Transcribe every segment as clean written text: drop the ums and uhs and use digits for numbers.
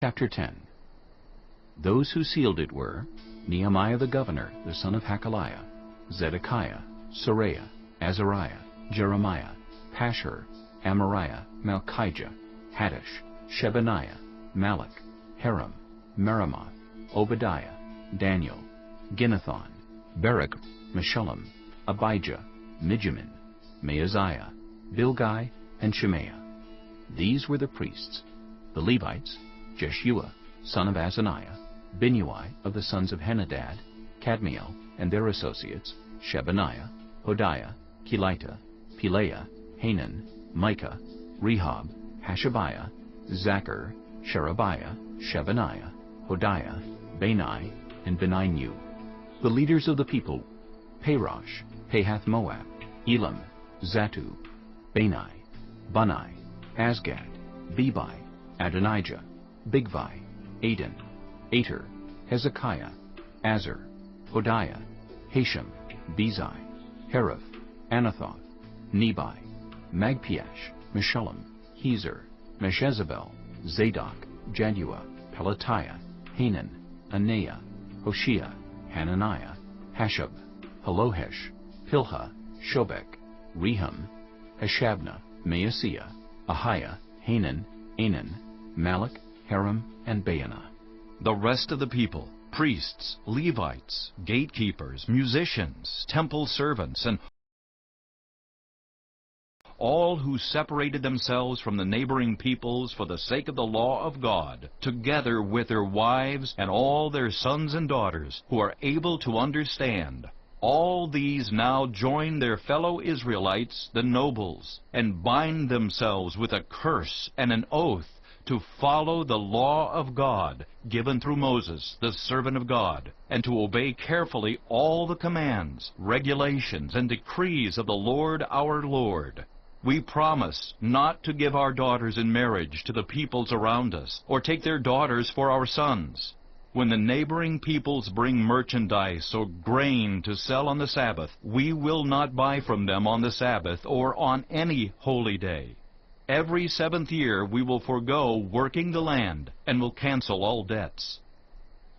Chapter 10. Those who sealed it were Nehemiah the governor, the son of Hakaliah, Zedekiah, Seraiah, Azariah, Jeremiah, Pashur, Amariah, Malchijah, Haddish, Shebaniah, Malach, Haram, Meremoth, Obadiah, Daniel, Ginnethon, Barak, Meshullam, Abijah, Mijamin, Maaziah, Bilgai, and Shemaiah. These were the priests. The Levites, Jeshua, son of Azaniah, Binnui of the sons of Henadad, Kadmiel and their associates, Shebaniah, Hodiah, Kelita, Pelaiah, Hanan, Micah, Rehob, Hashabiah, Zachar, Sherebiah, Shebaniah, Hodiah, Bani, and Beninu. The leaders of the people, Parosh, Pahath-Moab, Elam, Zatu, Bani, Bunai, Asgad, Bebai, Adonijah, Bigvai, Adin, Ater, Hezekiah, Azar, Hodiah, Hashem, Bezai, Hariph, Anathoth, Nebai, Magpiash, Meshullam, Hezer, Meshezabel, Zadok, Jaddua, Pelatiah, Hanan, Anaiah, Hoshea, Hananiah, Hashab, Halohesh, Pilha, Shobek, Rehum, Hashabnah, Maaseiah, Ahiah, Hanan, Anan, Malach, Haram, and Baanah. The rest of the people, priests, Levites, gatekeepers, musicians, temple servants, and all who separated themselves from the neighboring peoples for the sake of the law of God, together with their wives and all their sons and daughters who are able to understand, all these now join their fellow Israelites, the nobles, and bind themselves with a curse and an oath to follow the law of God given through Moses, the servant of God, and to obey carefully all the commands, regulations, and decrees of the Lord our Lord. We promise not to give our daughters in marriage to the peoples around us, or take their daughters for our sons. When the neighboring peoples bring merchandise or grain to sell on the Sabbath, we will not buy from them on the Sabbath or on any holy day. Every 7th year we will forego working the land and will cancel all debts.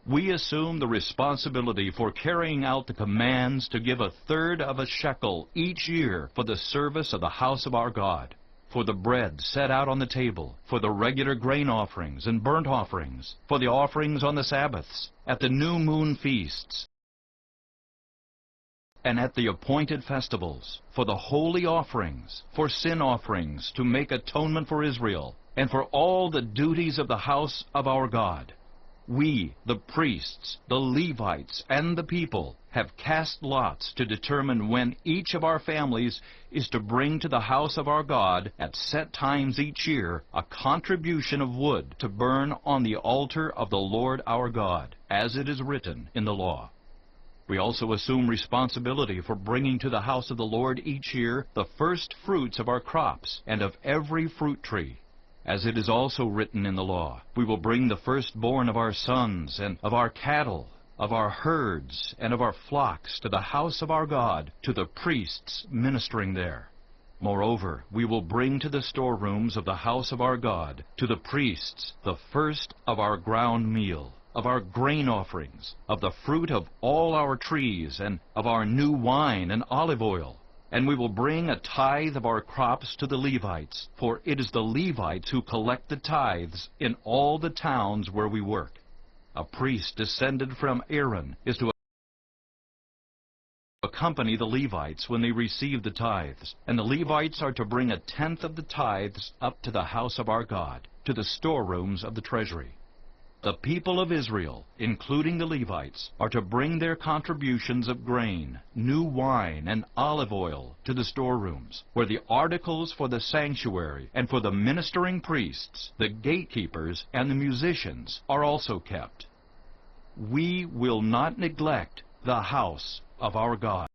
We assume the responsibility for carrying out the commands to give 1/3 of a shekel each year for the service of the house of our God, for the bread set out on the table, for the regular grain offerings and burnt offerings, for the offerings on the Sabbaths, at the new moon feasts, and at the appointed festivals, for the holy offerings, for sin offerings to make atonement for Israel, and for all the duties of the house of our God. We, the priests, the Levites, and the people, have cast lots to determine when each of our families is to bring to the house of our God at set times each year a contribution of wood to burn on the altar of the Lord our God, as it is written in the law. We also assume responsibility for bringing to the house of the Lord each year the first fruits of our crops and of every fruit tree. As it is also written in the law, we will bring the firstborn of our sons and of our cattle, of our herds, and of our flocks to the house of our God, to the priests ministering there. Moreover, we will bring to the storerooms of the house of our God, to the priests, the first of our ground meal, of our grain offerings, of the fruit of all our trees, and of our new wine and olive oil. And we will bring a tithe of our crops to the Levites, for it is the Levites who collect the tithes in all the towns where we work. A priest descended from Aaron is to accompany the Levites when they receive the tithes, and the Levites are to bring 1/10 of the tithes up to the house of our God, to the storerooms of the treasury. The people of Israel, including the Levites, are to bring their contributions of grain, new wine, and olive oil to the storerooms, where the articles for the sanctuary and for the ministering priests, the gatekeepers, and the musicians are also kept. We will not neglect the house of our God.